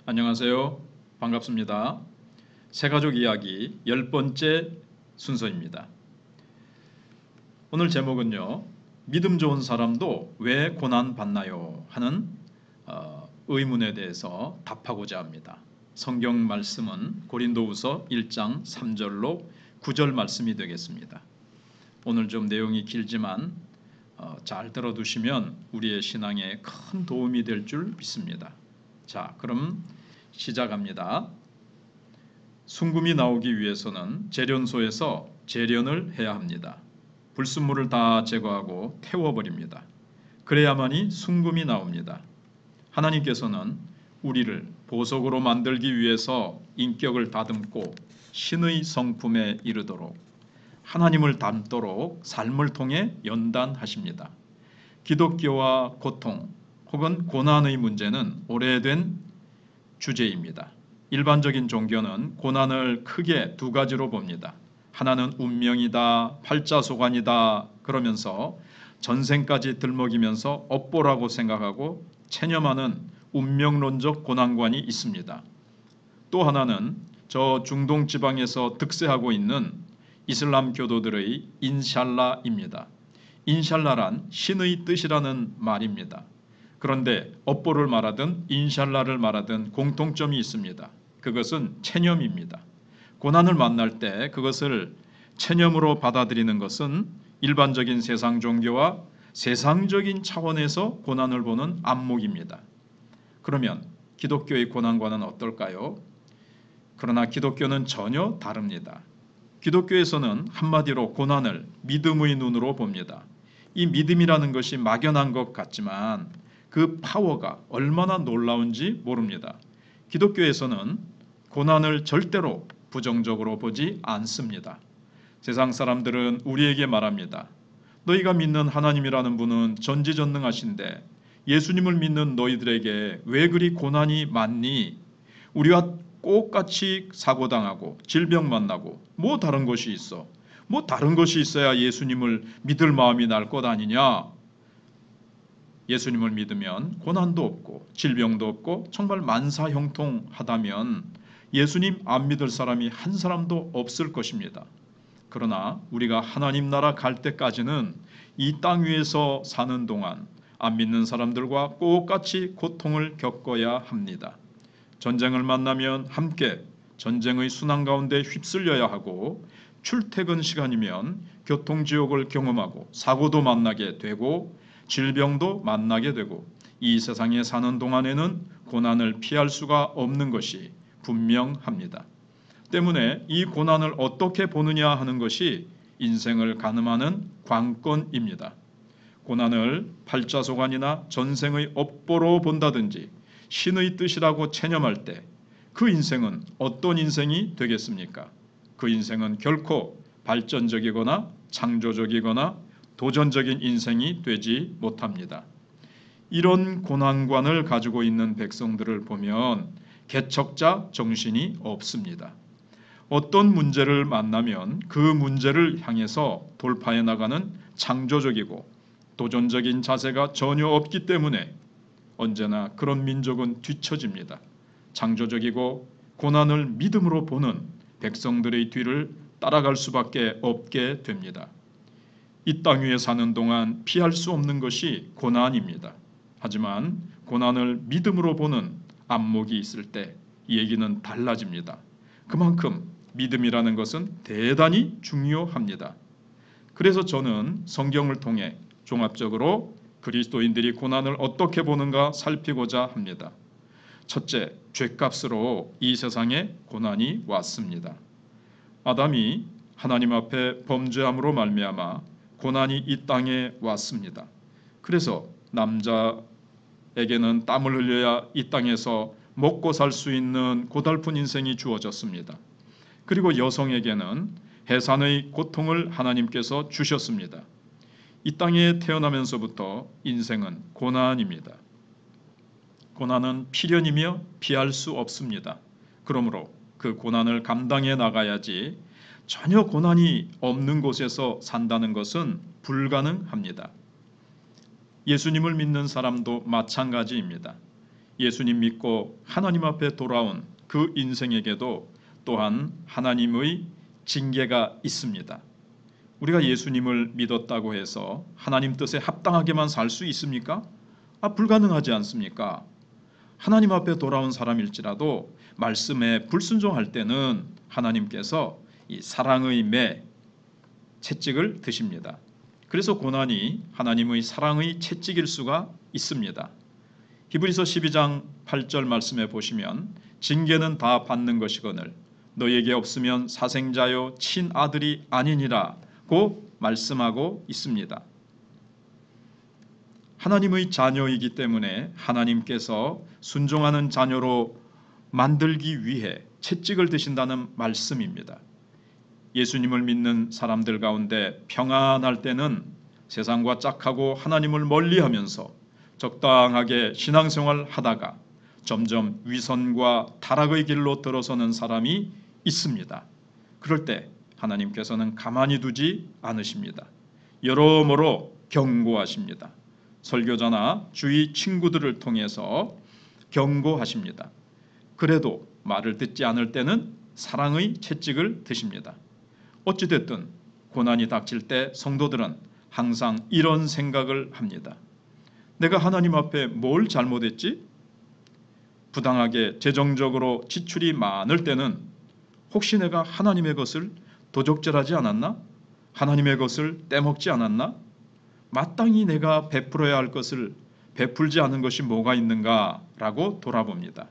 안녕하세요. 반갑습니다. 새가족 이야기 10번째 순서입니다. 오늘 제목은요. 믿음 좋은 사람도 왜 고난 받나요? 하는 의문에 대해서 답하고자 합니다. 성경 말씀은 고린도후서 1장 3절로 9절 말씀이 되겠습니다. 오늘 좀 내용이 길지만 잘 들어두시면 우리의 신앙에 큰 도움이 될 줄 믿습니다. 자, 그럼 시작합니다. 순금이 나오기 위해서는 재련소에서 재련을 해야 합니다. 불순물을 다 제거하고 태워버립니다. 그래야만이 순금이 나옵니다. 하나님께서는 우리를 보석으로 만들기 위해서 인격을 다듬고 신의 성품에 이르도록 하나님을 닮도록 삶을 통해 연단하십니다. 기독교와 고통 혹은 고난의 문제는 오래된 주제입니다. 일반적인 종교는 고난을 크게 두 가지로 봅니다. 하나는 운명이다, 팔자소관이다 그러면서 전생까지 들먹이면서 업보라고 생각하고 체념하는 운명론적 고난관이 있습니다. 또 하나는 저 중동 지방에서 득세하고 있는 이슬람 교도들의 인샬라입니다. 인샬라란 신의 뜻이라는 말입니다. 그런데 업보를 말하든 인샬라를 말하든 공통점이 있습니다. 그것은 체념입니다. 고난을 만날 때 그것을 체념으로 받아들이는 것은 일반적인 세상 종교와 세상적인 차원에서 고난을 보는 안목입니다. 그러면 기독교의 고난과는 어떨까요? 그러나 기독교는 전혀 다릅니다. 기독교에서는 한마디로 고난을 믿음의 눈으로 봅니다. 이 믿음이라는 것이 막연한 것 같지만 그 파워가 얼마나 놀라운지 모릅니다. 기독교에서는 고난을 절대로 부정적으로 보지 않습니다. 세상 사람들은 우리에게 말합니다. 너희가 믿는 하나님이라는 분은 전지전능하신데 예수님을 믿는 너희들에게 왜 그리 고난이 많니? 우리와 똑같이 사고당하고 질병 만나고 뭐 다른 것이 있어? 뭐 다른 것이 있어야 예수님을 믿을 마음이 날 것 아니냐? 예수님을 믿으면 고난도 없고 질병도 없고 정말 만사형통하다면 예수님 안 믿을 사람이 한 사람도 없을 것입니다. 그러나 우리가 하나님 나라 갈 때까지는 이 땅 위에서 사는 동안 안 믿는 사람들과 똑같이 고통을 겪어야 합니다. 전쟁을 만나면 함께 전쟁의 순환 가운데 휩쓸려야 하고 출퇴근 시간이면 교통지옥을 경험하고 사고도 만나게 되고 질병도 만나게 되고 이 세상에 사는 동안에는 고난을 피할 수가 없는 것이 분명합니다. 때문에 이 고난을 어떻게 보느냐 하는 것이 인생을 가늠하는 관건입니다. 고난을 팔자소관이나 전생의 업보로 본다든지 신의 뜻이라고 체념할 때 그 인생은 어떤 인생이 되겠습니까? 그 인생은 결코 발전적이거나 창조적이거나 도전적인 인생이 되지 못합니다. 이런 고난관을 가지고 있는 백성들을 보면 개척자 정신이 없습니다. 어떤 문제를 만나면 그 문제를 향해서 돌파해 나가는 창조적이고 도전적인 자세가 전혀 없기 때문에 언제나 그런 민족은 뒤처집니다. 창조적이고 고난을 믿음으로 보는 백성들의 뒤를 따라갈 수밖에 없게 됩니다. 이 땅 위에 사는 동안 피할 수 없는 것이 고난입니다. 하지만 고난을 믿음으로 보는 안목이 있을 때 이 얘기는 달라집니다. 그만큼 믿음이라는 것은 대단히 중요합니다. 그래서 저는 성경을 통해 종합적으로 그리스도인들이 고난을 어떻게 보는가 살피고자 합니다. 첫째, 죄값으로 이 세상에 고난이 왔습니다. 아담이 하나님 앞에 범죄함으로 말미암아 고난이 이 땅에 왔습니다. 그래서 남자에게는 땀을 흘려야 이 땅에서 먹고 살 수 있는 고달픈 인생이 주어졌습니다. 그리고 여성에게는 해산의 고통을 하나님께서 주셨습니다. 이 땅에 태어나면서부터 인생은 고난입니다. 고난은 필연이며 피할 수 없습니다. 그러므로 그 고난을 감당해 나가야지 전혀 고난이 없는 곳에서 산다는 것은 불가능합니다. 예수님을 믿는 사람도 마찬가지입니다. 예수님 믿고 하나님 앞에 돌아온 그 인생에게도 또한 하나님의 징계가 있습니다. 우리가 예수님을 믿었다고 해서 하나님 뜻에 합당하게만 살 수 있습니까? 불가능하지 않습니까? 하나님 앞에 돌아온 사람일지라도 말씀에 불순종할 때는 하나님께서 이 사랑의 매 채찍을 드십니다. 그래서 고난이 하나님의 사랑의 채찍일 수가 있습니다. 히브리서 12장 8절 말씀에 보시면 징계는 다 받는 것이거늘 너에게 없으면 사생자요 친아들이 아니니라 고 말씀하고 있습니다. 하나님의 자녀이기 때문에 하나님께서 순종하는 자녀로 만들기 위해 채찍을 드신다는 말씀입니다. 예수님을 믿는 사람들 가운데 평안할 때는 세상과 짝하고 하나님을 멀리하면서 적당하게 신앙생활 하다가 점점 위선과 타락의 길로 들어서는 사람이 있습니다. 그럴 때 하나님께서는 가만히 두지 않으십니다. 여러모로 경고하십니다. 설교자나 주위 친구들을 통해서 경고하십니다. 그래도 말을 듣지 않을 때는 사랑의 채찍을 드십니다. 어찌됐든 고난이 닥칠 때 성도들은 항상 이런 생각을 합니다. 내가 하나님 앞에 뭘 잘못했지? 부당하게 재정적으로 지출이 많을 때는 혹시 내가 하나님의 것을 도적질하지 않았나? 하나님의 것을 떼먹지 않았나? 마땅히 내가 베풀어야 할 것을 베풀지 않은 것이 뭐가 있는가? 라고 돌아봅니다.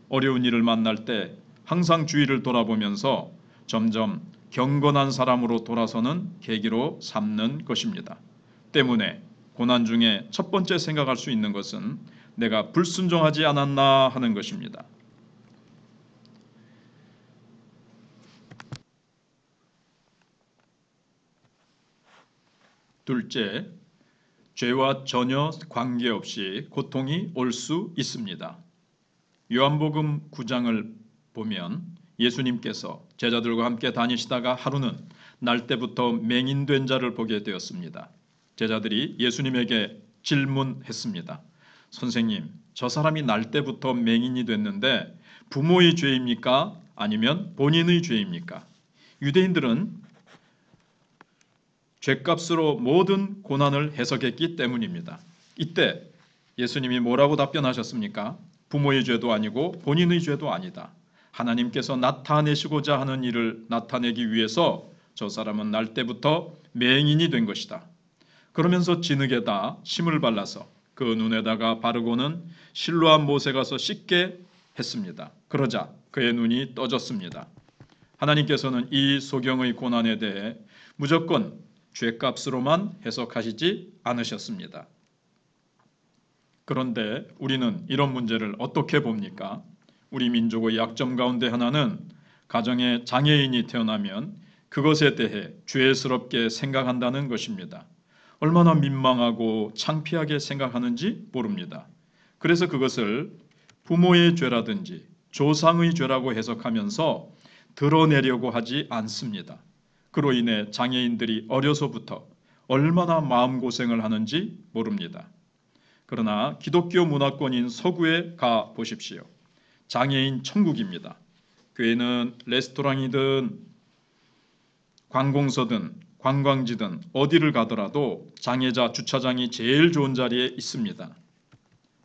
어려운 일을 만날 때 항상 주위를 돌아보면서 점점 경건한 사람으로 돌아서는 계기로 삼는 것입니다. 때문에 고난 중에 첫 번째 생각할 수 있는 것은 내가 불순종하지 않았나 하는 것입니다. 둘째, 죄와 전혀 관계없이 고통이 올 수 있습니다. 요한복음 9장을 보면 예수님께서 제자들과 함께 다니시다가 하루는 날 때부터 맹인된 자를 보게 되었습니다. 제자들이 예수님에게 질문했습니다. 선생님, 저 사람이 날 때부터 맹인이 됐는데 부모의 죄입니까? 아니면 본인의 죄입니까? 유대인들은 죄값으로 모든 고난을 해석했기 때문입니다. 이때 예수님이 뭐라고 답변하셨습니까? 부모의 죄도 아니고 본인의 죄도 아니다. 하나님께서 나타내시고자 하는 일을 나타내기 위해서 저 사람은 날 때부터 맹인이 된 것이다. 그러면서 진흙에다 침을 발라서 그 눈에다가 바르고는 실로암 못에 가서 씻게 했습니다. 그러자 그의 눈이 떠졌습니다. 하나님께서는 이 소경의 고난에 대해 무조건 죄값으로만 해석하시지 않으셨습니다. 그런데 우리는 이런 문제를 어떻게 봅니까? 우리 민족의 약점 가운데 하나는 가정에 장애인이 태어나면 그것에 대해 죄스럽게 생각한다는 것입니다. 얼마나 민망하고 창피하게 생각하는지 모릅니다. 그래서 그것을 부모의 죄라든지 조상의 죄라고 해석하면서 드러내려고 하지 않습니다. 그로 인해 장애인들이 어려서부터 얼마나 마음고생을 하는지 모릅니다. 그러나 기독교 문화권인 서구에 가 보십시오. 장애인 천국입니다. 교회는 레스토랑이든 관공서든 관광지든 어디를 가더라도 장애자 주차장이 제일 좋은 자리에 있습니다.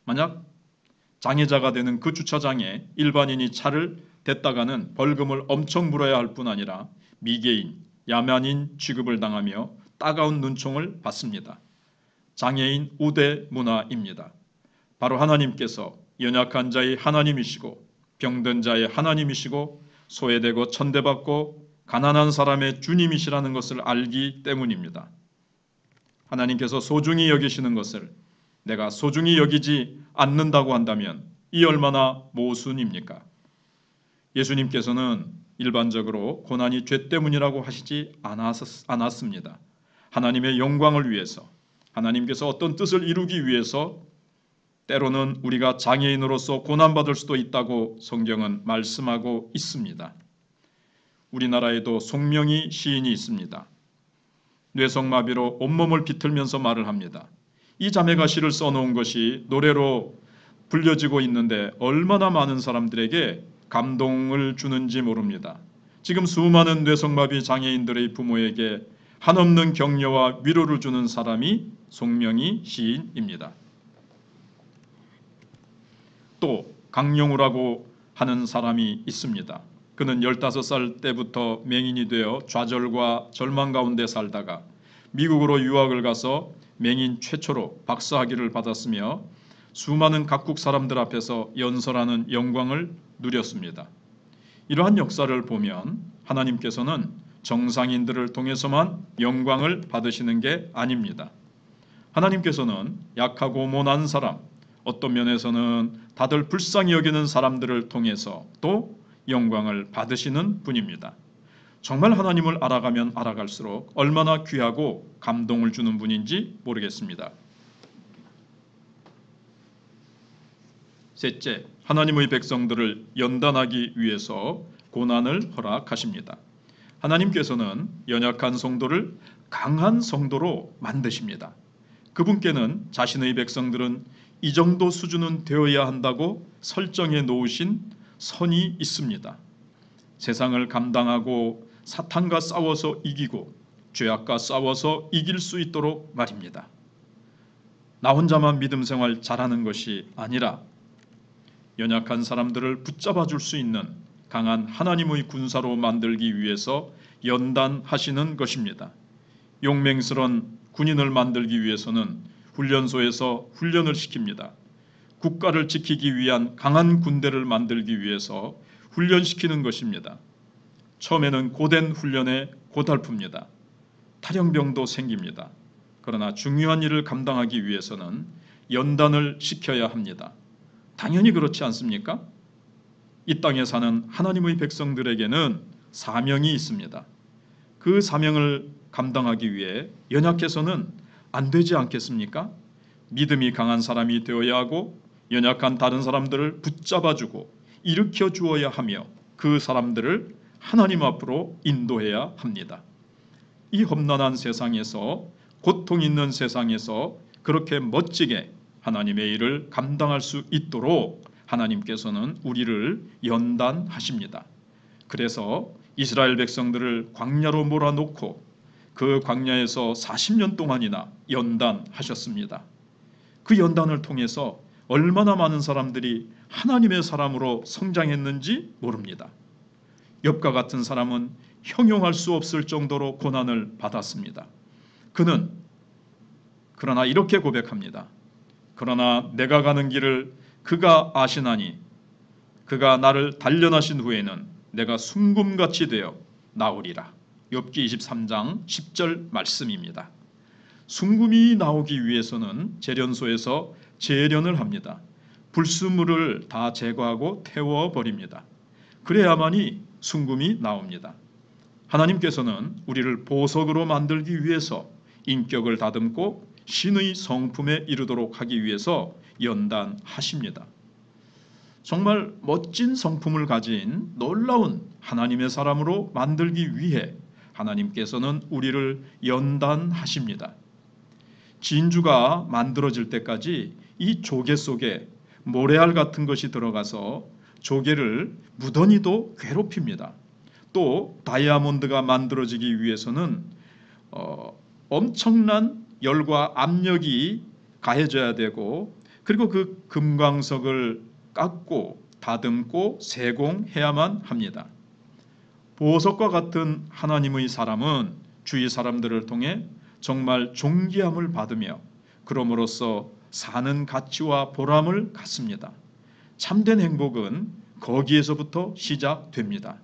만약 장애자가 되는 그 주차장에 일반인이 차를 댔다가는 벌금을 엄청 물어야 할 뿐 아니라 미개인, 야만인 취급을 당하며 따가운 눈총을 받습니다. 장애인 우대 문화입니다. 바로 하나님께서 연약한 자의 하나님이시고 병든 자의 하나님이시고 소외되고 천대받고 가난한 사람의 주님이시라는 것을 알기 때문입니다. 하나님께서 소중히 여기시는 것을 내가 소중히 여기지 않는다고 한다면 이 얼마나 모순입니까? 예수님께서는 일반적으로 고난이 죄 때문이라고 하시지 않았습니다. 하나님의 영광을 위해서, 하나님께서 어떤 뜻을 이루기 위해서 때로는 우리가 장애인으로서 고난받을 수도 있다고 성경은 말씀하고 있습니다. 우리나라에도 송명희 시인이 있습니다. 뇌성마비로 온몸을 비틀면서 말을 합니다. 이 자매가 시를 써놓은 것이 노래로 불려지고 있는데 얼마나 많은 사람들에게 감동을 주는지 모릅니다. 지금 수많은 뇌성마비 장애인들의 부모에게 한없는 격려와 위로를 주는 사람이 송명희 시인입니다. 또 강영우라고 하는 사람이 있습니다. 그는 15살 때부터 맹인이 되어 좌절과 절망 가운데 살다가 미국으로 유학을 가서 맹인 최초로 박사학위를 받았으며 수많은 각국 사람들 앞에서 연설하는 영광을 누렸습니다. 이러한 역사를 보면 하나님께서는 정상인들을 통해서만 영광을 받으시는 게 아닙니다. 하나님께서는 약하고 모난 사람, 어떤 면에서는 다들 불쌍히 여기는 사람들을 통해서 또 영광을 받으시는 분입니다. 정말 하나님을 알아가면 알아갈수록 얼마나 귀하고 감동을 주는 분인지 모르겠습니다. 셋째, 하나님의 백성들을 연단하기 위해서 고난을 허락하십니다. 하나님께서는 연약한 성도를 강한 성도로 만드십니다. 그분께는 자신의 백성들은 이 정도 수준은 되어야 한다고 설정해 놓으신 선이 있습니다. 세상을 감당하고 사탄과 싸워서 이기고 죄악과 싸워서 이길 수 있도록 말입니다. 나 혼자만 믿음 생활 잘하는 것이 아니라 연약한 사람들을 붙잡아 줄 수 있는 강한 하나님의 군사로 만들기 위해서 연단하시는 것입니다. 용맹스러운 군인을 만들기 위해서는 훈련소에서 훈련을 시킵니다. 국가를 지키기 위한 강한 군대를 만들기 위해서 훈련시키는 것입니다. 처음에는 고된 훈련에 고달픕니다. 탈영병도 생깁니다. 그러나 중요한 일을 감당하기 위해서는 연단을 시켜야 합니다. 당연히 그렇지 않습니까? 이 땅에 사는 하나님의 백성들에게는 사명이 있습니다. 그 사명을 감당하기 위해 연약해서는 안 되지 않겠습니까? 믿음이 강한 사람이 되어야 하고 연약한 다른 사람들을 붙잡아주고 일으켜 주어야 하며 그 사람들을 하나님 앞으로 인도해야 합니다. 이 험난한 세상에서, 고통 있는 세상에서 그렇게 멋지게 하나님의 일을 감당할 수 있도록 하나님께서는 우리를 연단하십니다. 그래서 이스라엘 백성들을 광야로 몰아놓고 그 광야에서 40년 동안이나 연단하셨습니다. 그 연단을 통해서 얼마나 많은 사람들이 하나님의 사람으로 성장했는지 모릅니다. 욥과 같은 사람은 형용할 수 없을 정도로 고난을 받았습니다. 그는 그러나 이렇게 고백합니다. 그러나 내가 가는 길을 그가 아시나니 그가 나를 단련하신 후에는 내가 순금같이 되어 나오리라. 욥기 23장 10절 말씀입니다. 순금이 나오기 위해서는 재련소에서 재련을 합니다. 불순물을 다 제거하고 태워버립니다. 그래야만이 순금이 나옵니다. 하나님께서는 우리를 보석으로 만들기 위해서 인격을 다듬고 신의 성품에 이르도록 하기 위해서 연단하십니다. 정말 멋진 성품을 가진 놀라운 하나님의 사람으로 만들기 위해 하나님께서는 우리를 연단하십니다. 진주가 만들어질 때까지 이 조개 속에 모래알 같은 것이 들어가서 조개를 무던히도 괴롭힙니다. 또 다이아몬드가 만들어지기 위해서는 엄청난 열과 압력이 가해져야 되고 그리고 그 금광석을 깎고 다듬고 세공해야만 합니다. 보석과 같은 하나님의 사람은 주위 사람들을 통해 정말 존귀함을 받으며 그럼으로써 사는 가치와 보람을 갖습니다. 참된 행복은 거기에서부터 시작됩니다.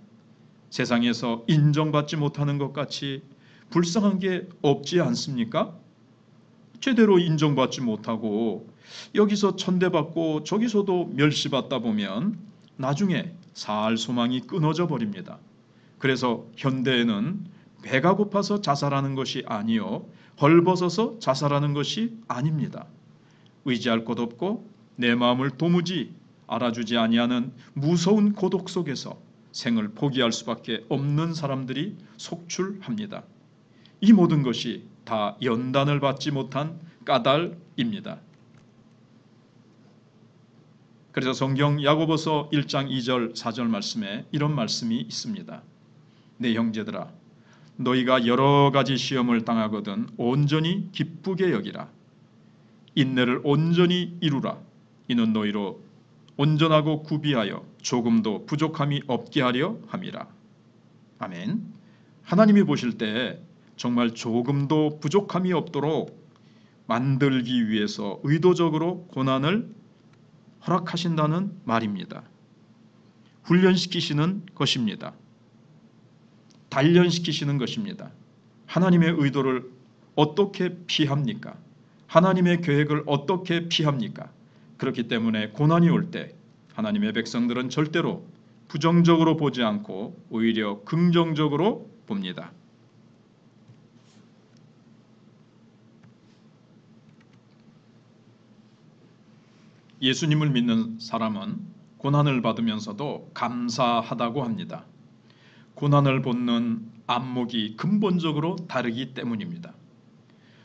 세상에서 인정받지 못하는 것 같이 불쌍한 게 없지 않습니까? 제대로 인정받지 못하고 여기서 천대받고 저기서도 멸시받다 보면 나중에 살 소망이 끊어져 버립니다. 그래서 현대에는 배가 고파서 자살하는 것이 아니요 헐벗어서 자살하는 것이 아닙니다. 의지할 곳 없고 내 마음을 도무지 알아주지 아니하는 무서운 고독 속에서 생을 포기할 수밖에 없는 사람들이 속출합니다. 이 모든 것이 다 연단을 받지 못한 까닭입니다. 그래서 성경 야고보서 1장 2절 4절 말씀에 이런 말씀이 있습니다. 내 형제들아, 너희가 여러 가지 시험을 당하거든 온전히 기쁘게 여기라. 인내를 온전히 이루라. 이는 너희로 온전하고 구비하여 조금도 부족함이 없게 하려 함이라. 아멘. 하나님이 보실 때 정말 조금도 부족함이 없도록 만들기 위해서 의도적으로 고난을 허락하신다는 말입니다. 훈련시키시는 것입니다. 단련시키시는 것입니다. 하나님의 의도를 어떻게 피합니까? 하나님의 계획을 어떻게 피합니까? 그렇기 때문에 고난이 올 때 하나님의 백성들은 절대로 부정적으로 보지 않고 오히려 긍정적으로 봅니다. 예수님을 믿는 사람은 고난을 받으면서도 감사하다고 합니다. 고난을 받는 안목이 근본적으로 다르기 때문입니다.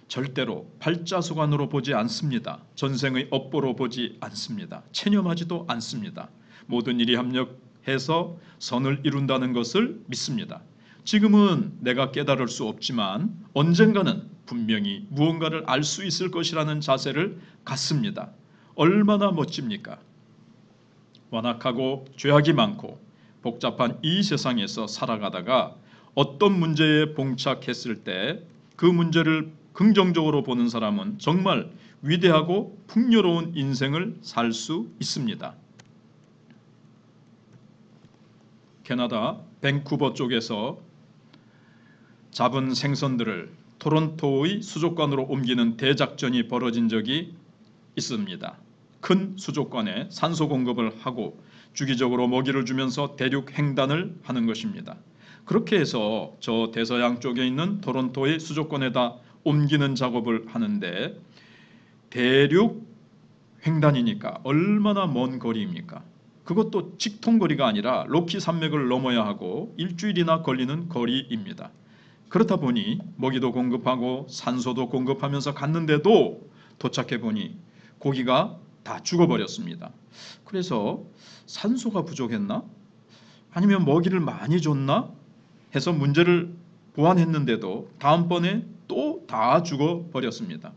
절대로 팔자수관으로 보지 않습니다. 전생의 업보로 보지 않습니다. 체념하지도 않습니다. 모든 일이 합력해서 선을 이룬다는 것을 믿습니다. 지금은 내가 깨달을 수 없지만 언젠가는 분명히 무언가를 알 수 있을 것이라는 자세를 갖습니다. 얼마나 멋집니까? 완악하고 죄악이 많고 복잡한 이 세상에서 살아가다가 어떤 문제에 봉착했을 때 그 문제를 긍정적으로 보는 사람은 정말 위대하고 풍요로운 인생을 살 수 있습니다. 캐나다 밴쿠버 쪽에서 잡은 생선들을 토론토의 수족관으로 옮기는 대작전이 벌어진 적이 있습니다. 큰 수족관에 산소 공급을 하고 주기적으로 먹이를 주면서 대륙 횡단을 하는 것입니다. 그렇게 해서 저 대서양 쪽에 있는 토론토의 수족관에다 옮기는 작업을 하는데 대륙 횡단이니까 얼마나 먼 거리입니까? 그것도 직통거리가 아니라 로키 산맥을 넘어야 하고 일주일이나 걸리는 거리입니다. 그렇다 보니 먹이도 공급하고 산소도 공급하면서 갔는데도 도착해 보니 고기가 다 죽어버렸습니다. 그래서 산소가 부족했나? 아니면 먹이를 많이 줬나? 해서 문제를 보완했는데도 다음번에 또 다 죽어버렸습니다.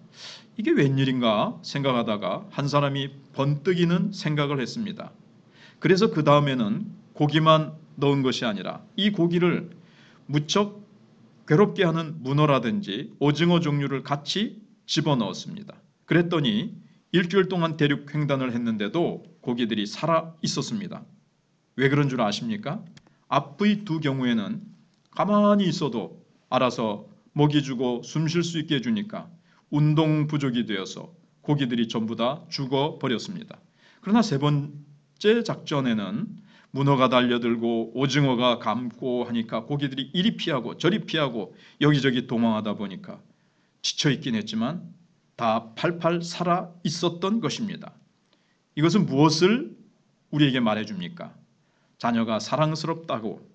이게 웬일인가 생각하다가 한 사람이 번뜩이는 생각을 했습니다. 그래서 그 다음에는 고기만 넣은 것이 아니라 이 고기를 무척 괴롭게 하는 문어라든지 오징어 종류를 같이 집어넣었습니다. 그랬더니 일주일 동안 대륙 횡단을 했는데도 고기들이 살아 있었습니다. 왜 그런 줄 아십니까? 앞의 두 경우에는 가만히 있어도 알아서 먹이 주고 숨 쉴 수 있게 해주니까 운동 부족이 되어서 고기들이 전부 다 죽어버렸습니다. 그러나 세 번째 작전에는 문어가 달려들고 오징어가 감고 하니까 고기들이 이리 피하고 저리 피하고 여기저기 도망하다 보니까 지쳐있긴 했지만 다 팔팔 살아 있었던 것입니다. 이것은 무엇을 우리에게 말해줍니까? 자녀가 사랑스럽다고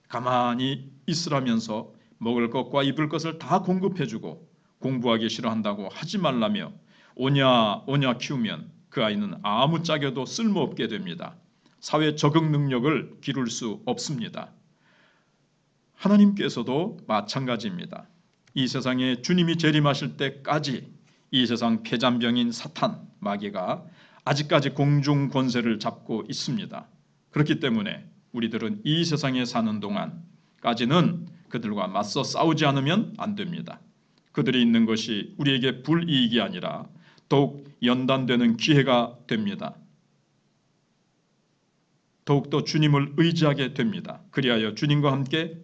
가만히 있으라면서 먹을 것과 입을 것을 다 공급해주고 공부하기 싫어한다고 하지 말라며 오냐 키우면 그 아이는 아무짝에도 쓸모없게 됩니다. 사회 적응 능력을 기를 수 없습니다. 하나님께서도 마찬가지입니다. 이 세상에 주님이 재림하실 때까지 이 세상 폐잔병인 사탄, 마귀가 아직까지 공중 권세를 잡고 있습니다. 그렇기 때문에 우리들은 이 세상에 사는 동안까지는 그들과 맞서 싸우지 않으면 안 됩니다. 그들이 있는 것이 우리에게 불이익이 아니라 더욱 연단되는 기회가 됩니다. 더욱더 주님을 의지하게 됩니다. 그리하여 주님과 함께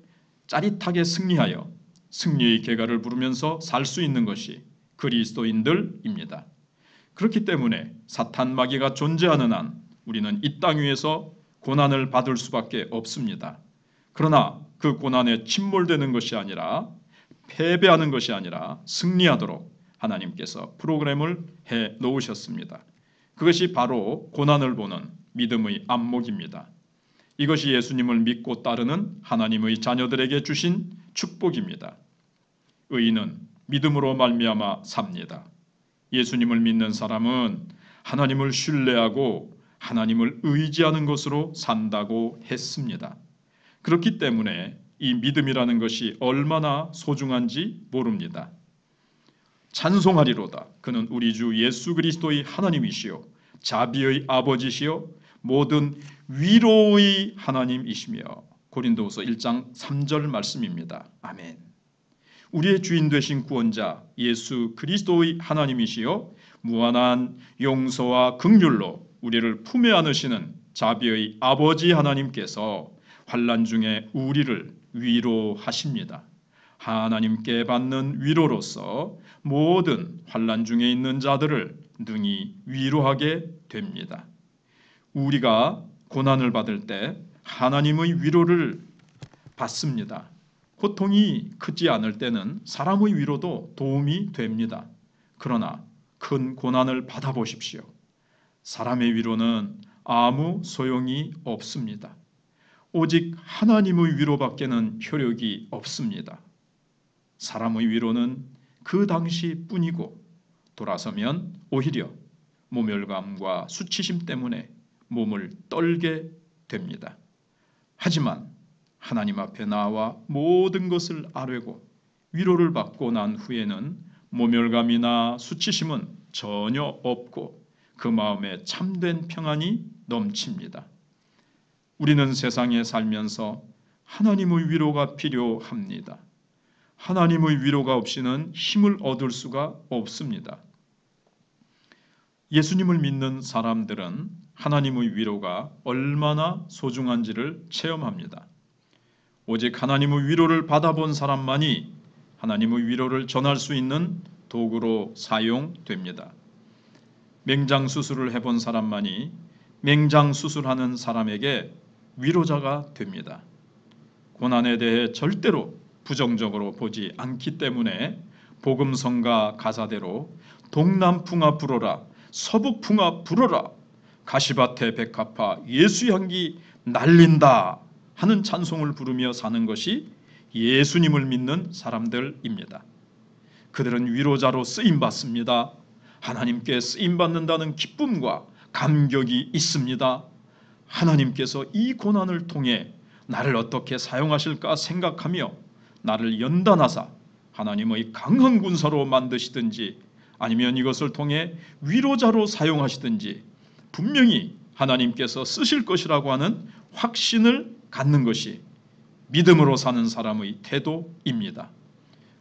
짜릿하게 승리하여 승리의 계가를 부르면서 살 수 있는 것이 그리스도인들입니다. 그렇기 때문에 사탄 마귀가 존재하는 한 우리는 이 땅 위에서 고난을 받을 수밖에 없습니다. 그러나 그 고난에 침몰되는 것이 아니라 패배하는 것이 아니라 승리하도록 하나님께서 프로그램을 해 놓으셨습니다. 그것이 바로 고난을 보는 믿음의 안목입니다. 이것이 예수님을 믿고 따르는 하나님의 자녀들에게 주신 축복입니다. 의인은 믿음으로 말미암아 삽니다. 예수님을 믿는 사람은 하나님을 신뢰하고 하나님을 의지하는 것으로 산다고 했습니다. 그렇기 때문에 이 믿음이라는 것이 얼마나 소중한지 모릅니다. 찬송하리로다. 그는 우리 주 예수 그리스도의 하나님이시요 자비의 아버지시요 모든 위로의 하나님이시며. 고린도후서 1장 3절 말씀입니다. 아멘. 우리의 주인 되신 구원자 예수 그리스도의 하나님이시요 무한한 용서와 긍휼로 우리를 품에 안으시는 자비의 아버지 하나님께서 환난 중에 우리를 위로하십니다. 하나님께 받는 위로로서 모든 환난 중에 있는 자들을 능히 위로하게 됩니다. 우리가 고난을 받을 때 하나님의 위로를 받습니다. 고통이 크지 않을 때는 사람의 위로도 도움이 됩니다. 그러나 큰 고난을 받아보십시오. 사람의 위로는 아무 소용이 없습니다. 오직 하나님의 위로밖에는 효력이 없습니다. 사람의 위로는 그 당시 뿐이고 돌아서면 오히려 모멸감과 수치심 때문에 몸을 떨게 됩니다. 하지만 하나님 앞에 나와 모든 것을 아뢰고 위로를 받고 난 후에는 모멸감이나 수치심은 전혀 없고 그 마음에 참된 평안이 넘칩니다. 우리는 세상에 살면서 하나님의 위로가 필요합니다. 하나님의 위로가 없이는 힘을 얻을 수가 없습니다. 예수님을 믿는 사람들은 하나님의 위로가 얼마나 소중한지를 체험합니다. 오직 하나님의 위로를 받아본 사람만이 하나님의 위로를 전할 수 있는 도구로 사용됩니다. 맹장 수술을 해본 사람만이 맹장 수술하는 사람에게 위로자가 됩니다. 고난에 대해 절대로 부정적으로 보지 않기 때문에 복음성가 가사대로 동남풍아 불어라 서북풍아 불어라 가시밭에 백합화 예수 향기 날린다 하는 찬송을 부르며 사는 것이 예수님을 믿는 사람들입니다. 그들은 위로자로 쓰임받습니다. 하나님께 쓰임받는다는 기쁨과 감격이 있습니다. 하나님께서 이 고난을 통해 나를 어떻게 사용하실까 생각하며 나를 연단하사 하나님의 강한 군사로 만드시든지 아니면 이것을 통해 위로자로 사용하시든지 분명히 하나님께서 쓰실 것이라고 하는 확신을 갖는 것이 믿음으로 사는 사람의 태도입니다.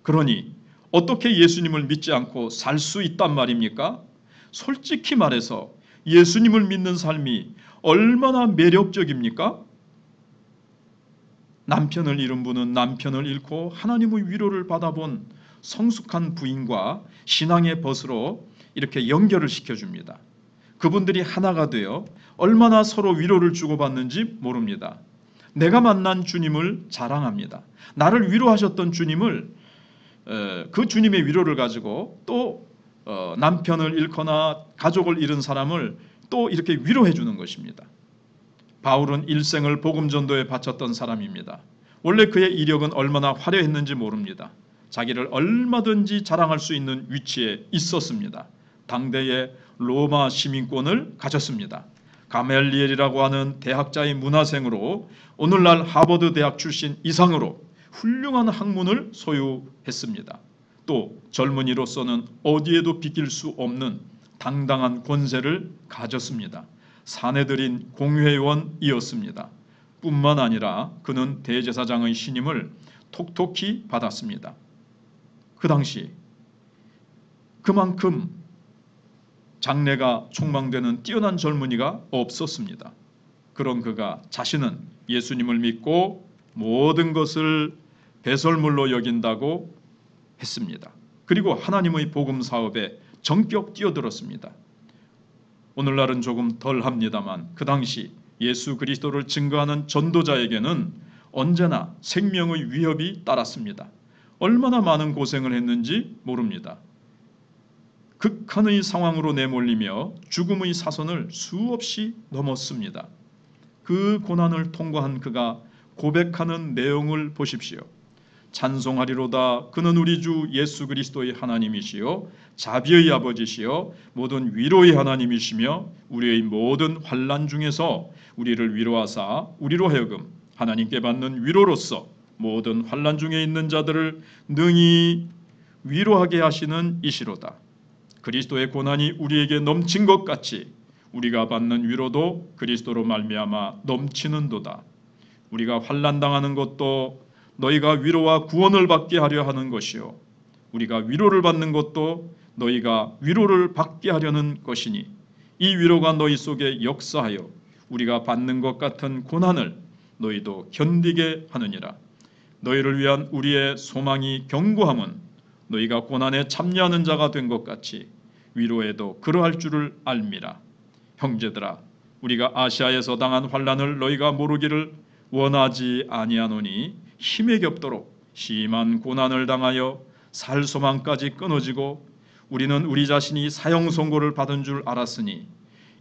그러니 어떻게 예수님을 믿지 않고 살 수 있단 말입니까? 솔직히 말해서 예수님을 믿는 삶이 얼마나 매력적입니까? 남편을 잃은 분은 남편을 잃고 하나님의 위로를 받아본 성숙한 부인과 신앙의 벗으로 이렇게 연결을 시켜줍니다. 그분들이 하나가 되어 얼마나 서로 위로를 주고받는지 모릅니다. 내가 만난 주님을 자랑합니다. 나를 위로하셨던 주님을 그 주님의 위로를 가지고 또 남편을 잃거나 가족을 잃은 사람을 또 이렇게 위로해 주는 것입니다. 바울은 일생을 복음 전도에 바쳤던 사람입니다. 원래 그의 이력은 얼마나 화려했는지 모릅니다. 자기를 얼마든지 자랑할 수 있는 위치에 있었습니다. 당대의 로마 시민권을 가졌습니다. 가멜리엘이라고 하는 대학자의 문화생으로 오늘날 하버드 대학 출신 이상으로 훌륭한 학문을 소유했습니다. 또 젊은이로서는 어디에도 비길 수 없는 당당한 권세를 가졌습니다. 사내들인 공회원이었습니다. 뿐만 아니라 그는 대제사장의 신임을 톡톡히 받았습니다. 그 당시 그만큼 장래가 촉망되는 뛰어난 젊은이가 없었습니다. 그런 그가 자신은 예수님을 믿고 모든 것을 배설물로 여긴다고 했습니다. 그리고 하나님의 복음 사업에 전격 뛰어들었습니다. 오늘날은 조금 덜 합니다만 그 당시 예수 그리스도를 증거하는 전도자에게는 언제나 생명의 위협이 따랐습니다. 얼마나 많은 고생을 했는지 모릅니다. 극한의 상황으로 내몰리며 죽음의 사선을 수없이 넘었습니다. 그 고난을 통과한 그가 고백하는 내용을 보십시오. 찬송하리로다. 그는 우리 주 예수 그리스도의 하나님이시요 자비의 아버지시요 모든 위로의 하나님이시며 우리의 모든 환난 중에서 우리를 위로하사 우리로 하여금 하나님께 받는 위로로서 모든 환난 중에 있는 자들을 능히 위로하게 하시는 이시로다. 그리스도의 고난이 우리에게 넘친 것 같이 우리가 받는 위로도 그리스도로 말미암아 넘치는도다. 우리가 환난 당하는 것도 너희가 위로와 구원을 받게 하려 하는 것이요 우리가 위로를 받는 것도 너희가 위로를 받게 하려는 것이니 이 위로가 너희 속에 역사하여 우리가 받는 것 같은 고난을 너희도 견디게 하느니라. 너희를 위한 우리의 소망이 견고함은 너희가 고난에 참여하는 자가 된 것 같이 위로에도 그러할 줄을 알미라. 형제들아, 우리가 아시아에서 당한 환난을 너희가 모르기를 원하지 아니하노니 힘에 겹도록 심한 고난을 당하여 살 소망까지 끊어지고 우리는 우리 자신이 사형 선고를 받은 줄 알았으니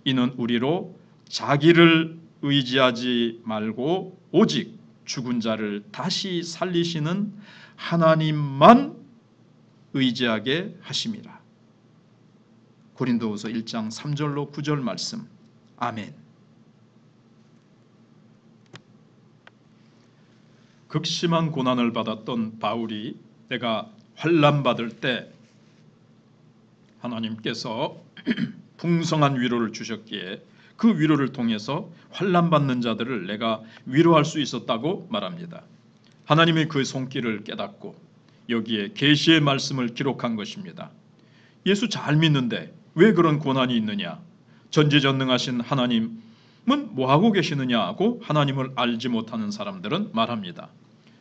이는 우리로 자기를 의지하지 말고 오직 죽은 자를 다시 살리시는 하나님만 의지하게 하심이라. 고린도후서 1장 3절로 9절 말씀. 아멘. 극심한 고난을 받았던 바울이 내가 환난 받을 때 하나님께서 풍성한 위로를 주셨기에 그 위로를 통해서 환난 받는 자들을 내가 위로할 수 있었다고 말합니다. 하나님의 그 손길을 깨닫고 여기에 계시의 말씀을 기록한 것입니다. 예수 잘 믿는데 왜 그런 고난이 있느냐? 전지전능하신 하나님은 뭐하고 계시느냐고 하나님을 알지 못하는 사람들은 말합니다.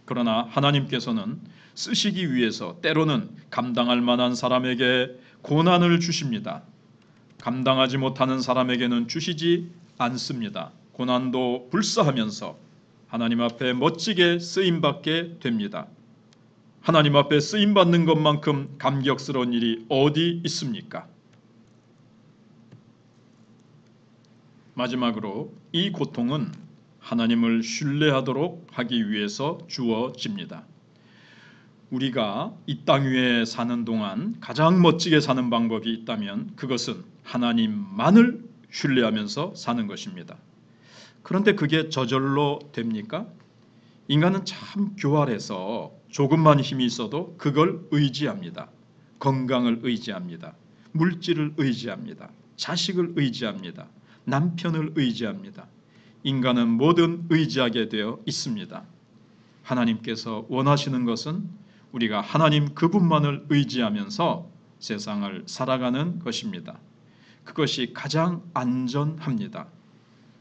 그러나 하나님께서는 쓰시기 위해서 때로는 감당할 만한 사람에게 고난을 주십니다. 감당하지 못하는 사람에게는 주시지 않습니다. 고난도 불사하면서 하나님 앞에 멋지게 쓰임받게 됩니다. 하나님 앞에 쓰임받는 것만큼 감격스러운 일이 어디 있습니까? 마지막으로 이 고통은 하나님을 신뢰하도록 하기 위해서 주어집니다. 우리가 이 땅 위에 사는 동안 가장 멋지게 사는 방법이 있다면 그것은 하나님만을 신뢰하면서 사는 것입니다. 그런데 그게 저절로 됩니까? 인간은 참 교활해서 조금만 힘이 있어도 그걸 의지합니다. 건강을 의지합니다. 물질을 의지합니다. 자식을 의지합니다. 남편을 의지합니다. 인간은 뭐든 의지하게 되어 있습니다. 하나님께서 원하시는 것은 우리가 하나님 그분만을 의지하면서 세상을 살아가는 것입니다. 그것이 가장 안전합니다.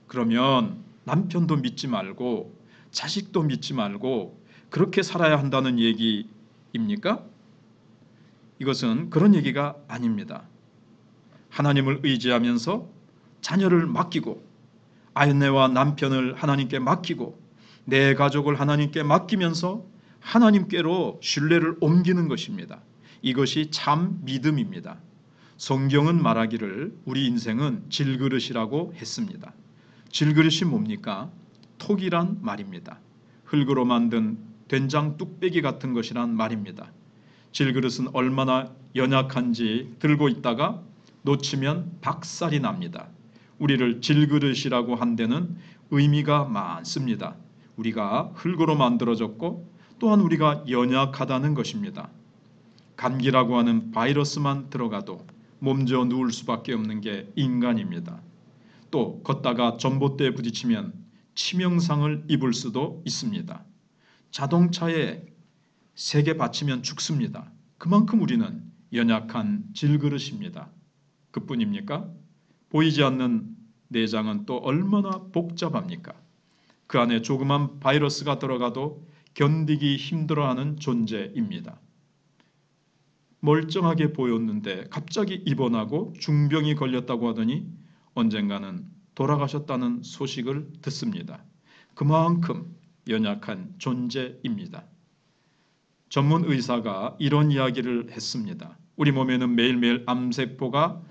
그러면 남편도 믿지 말고 자식도 믿지 말고 그렇게 살아야 한다는 얘기입니까? 이것은 그런 얘기가 아닙니다. 하나님을 의지하면서 자녀를 맡기고 아내와 남편을 하나님께 맡기고 내 가족을 하나님께 맡기면서 하나님께로 신뢰를 옮기는 것입니다. 이것이 참 믿음입니다. 성경은 말하기를 우리 인생은 질그릇이라고 했습니다. 질그릇이 뭡니까? 톡이란 말입니다. 흙으로 만든 된장 뚝배기 같은 것이란 말입니다. 질그릇은 얼마나 연약한지 들고 있다가 놓치면 박살이 납니다. 우리를 질그릇이라고 한 데는 의미가 많습니다. 우리가 흙으로 만들어졌고 또한 우리가 연약하다는 것입니다. 감기라고 하는 바이러스만 들어가도 몸져 누울 수밖에 없는 게 인간입니다. 또 걷다가 전봇대에 부딪히면 치명상을 입을 수도 있습니다. 자동차에 세게 받치면 죽습니다. 그만큼 우리는 연약한 질그릇입니다. 그뿐입니까? 보이지 않는 내장은 또 얼마나 복잡합니까? 그 안에 조그만 바이러스가 들어가도 견디기 힘들어하는 존재입니다. 멀쩡하게 보였는데 갑자기 입원하고 중병이 걸렸다고 하더니 언젠가는 돌아가셨다는 소식을 듣습니다. 그만큼 연약한 존재입니다. 전문 의사가 이런 이야기를 했습니다. 우리 몸에는 매일매일 암세포가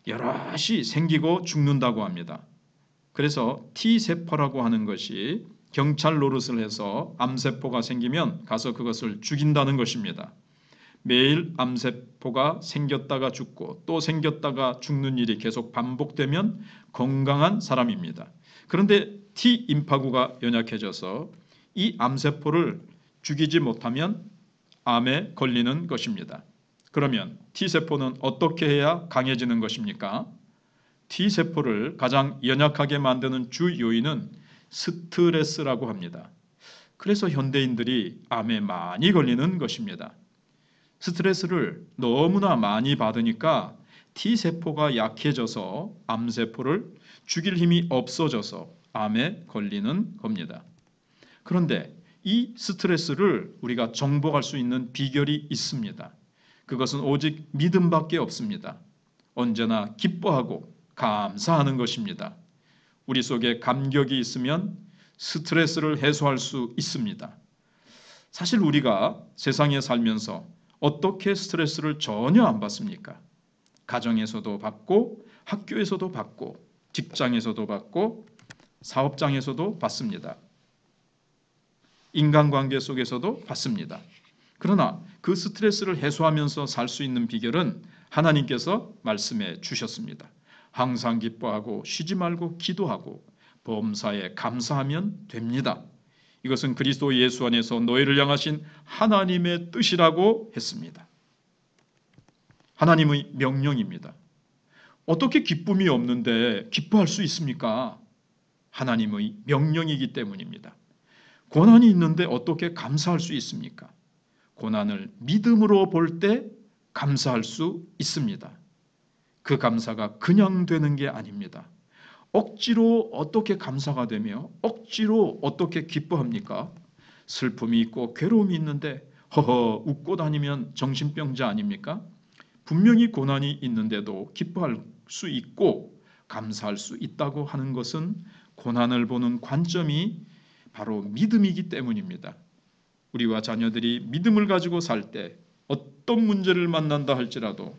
여럿이 생기고 죽는다고 합니다. 그래서 T세포라고 하는 것이 경찰 노릇을 해서 암세포가 생기면 가서 그것을 죽인다는 것입니다. 매일 암세포가 생겼다가 죽고 또 생겼다가 죽는 일이 계속 반복되면 건강한 사람입니다. 그런데 T 임파구가 연약해져서 이 암세포를 죽이지 못하면 암에 걸리는 것입니다. 그러면 T세포는 어떻게 해야 강해지는 것입니까? T세포를 가장 연약하게 만드는 주 요인은 스트레스라고 합니다. 그래서 현대인들이 암에 많이 걸리는 것입니다. 스트레스를 너무나 많이 받으니까 T세포가 약해져서 암세포를 죽일 힘이 없어져서 암에 걸리는 겁니다. 그런데 이 스트레스를 우리가 정복할 수 있는 비결이 있습니다. 그것은 오직 믿음밖에 없습니다. 언제나 기뻐하고 감사하는 것입니다. 우리 속에 감격이 있으면 스트레스를 해소할 수 있습니다. 사실 우리가 세상에 살면서 어떻게 스트레스를 전혀 안 받습니까? 가정에서도 받고 학교에서도 받고 직장에서도 받고 사업장에서도 받습니다. 인간관계 속에서도 받습니다. 그러나 그 스트레스를 해소하면서 살 수 있는 비결은 하나님께서 말씀해 주셨습니다. 항상 기뻐하고 쉬지 말고 기도하고 범사에 감사하면 됩니다. 이것은 그리스도 예수 안에서 너희를 향하신 하나님의 뜻이라고 했습니다. 하나님의 명령입니다. 어떻게 기쁨이 없는데 기뻐할 수 있습니까? 하나님의 명령이기 때문입니다. 고난이 있는데 어떻게 감사할 수 있습니까? 고난을 믿음으로 볼 때 감사할 수 있습니다. 그 감사가 그냥 되는 게 아닙니다. 억지로 어떻게 감사가 되며 억지로 어떻게 기뻐합니까? 슬픔이 있고 괴로움이 있는데 허허 웃고 다니면 정신병자 아닙니까? 분명히 고난이 있는데도 기뻐할 수 있고 감사할 수 있다고 하는 것은 고난을 보는 관점이 바로 믿음이기 때문입니다. 우리와 자녀들이 믿음을 가지고 살 때 어떤 문제를 만난다 할지라도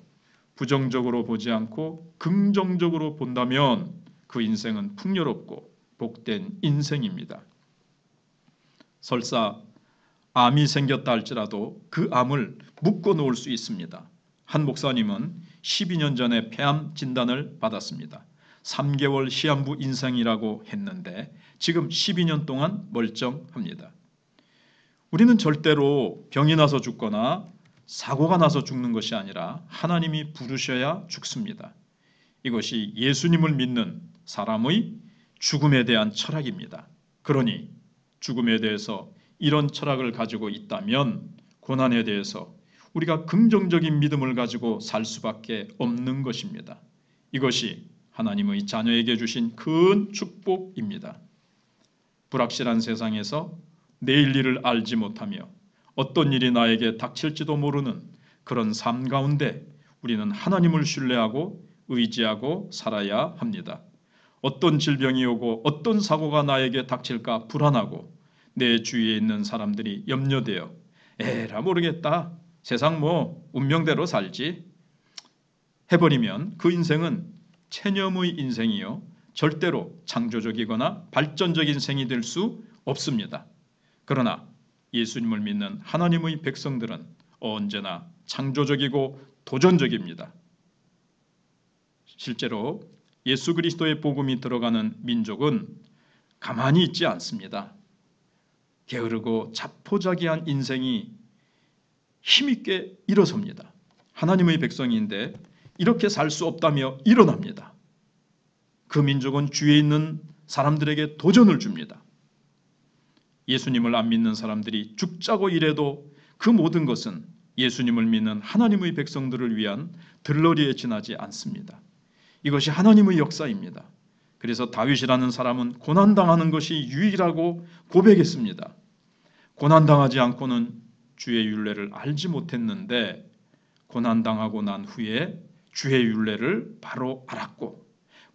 부정적으로 보지 않고 긍정적으로 본다면 그 인생은 풍요롭고 복된 인생입니다. 설사 암이 생겼다 할지라도 그 암을 묶어 놓을 수 있습니다. 한 목사님은 12년 전에 폐암 진단을 받았습니다. 3개월 시한부 인생이라고 했는데 지금 12년 동안 멀쩡합니다. 우리는 절대로 병이 나서 죽거나 사고가 나서 죽는 것이 아니라 하나님이 부르셔야 죽습니다. 이것이 예수님을 믿는 사람의 죽음에 대한 철학입니다. 그러니 죽음에 대해서 이런 철학을 가지고 있다면 고난에 대해서 우리가 긍정적인 믿음을 가지고 살 수밖에 없는 것입니다. 이것이 하나님의 자녀에게 주신 큰 축복입니다. 불확실한 세상에서 내일 일을 알지 못하며 어떤 일이 나에게 닥칠지도 모르는 그런 삶 가운데 우리는 하나님을 신뢰하고 의지하고 살아야 합니다. 어떤 질병이 오고 어떤 사고가 나에게 닥칠까 불안하고 내 주위에 있는 사람들이 염려되어 에라 모르겠다. 세상 뭐 운명대로 살지 해버리면 그 인생은 체념의 인생이요 절대로 창조적이거나 발전적인 생이 될 수 없습니다. 그러나 예수님을 믿는 하나님의 백성들은 언제나 창조적이고 도전적입니다. 실제로 예수 그리스도의 복음이 들어가는 민족은 가만히 있지 않습니다. 게으르고 자포자기한 인생이 힘있게 일어섭니다. 하나님의 백성인데 이렇게 살 수 없다며 일어납니다. 그 민족은 주위에 있는 사람들에게 도전을 줍니다. 예수님을 안 믿는 사람들이 죽자고 이래도 그 모든 것은 예수님을 믿는 하나님의 백성들을 위한 들러리에 지나지 않습니다. 이것이 하나님의 역사입니다. 그래서 다윗이라는 사람은 고난당하는 것이 유일하고 고백했습니다. 고난당하지 않고는 주의 율례를 알지 못했는데 고난당하고 난 후에 주의 율례를 바로 알았고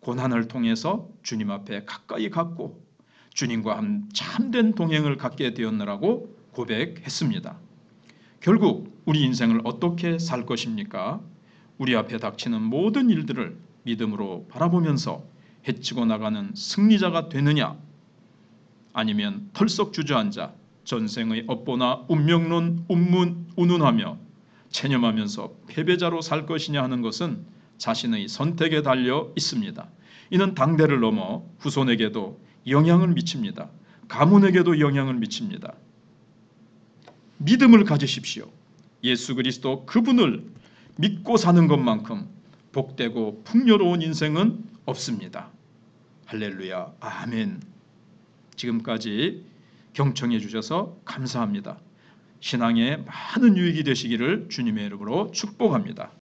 고난을 통해서 주님 앞에 가까이 갔고 주님과 한 참된 동행을 갖게 되었느라고 고백했습니다. 결국 우리 인생을 어떻게 살 것입니까? 우리 앞에 닥치는 모든 일들을 믿음으로 바라보면서 헤치고 나가는 승리자가 되느냐? 아니면 털썩 주저앉아 전생의 업보나 운명론 운운하며 체념하면서 패배자로 살 것이냐 하는 것은 자신의 선택에 달려 있습니다. 이는 당대를 넘어 후손에게도 영향을 미칩니다. 가문에게도 영향을 미칩니다. 믿음을 가지십시오. 예수 그리스도 그분을 믿고 사는 것만큼 복되고 풍요로운 인생은 없습니다. 할렐루야. 아멘. 지금까지 경청해 주셔서 감사합니다. 신앙에 많은 유익이 되시기를 주님의 이름으로 축복합니다.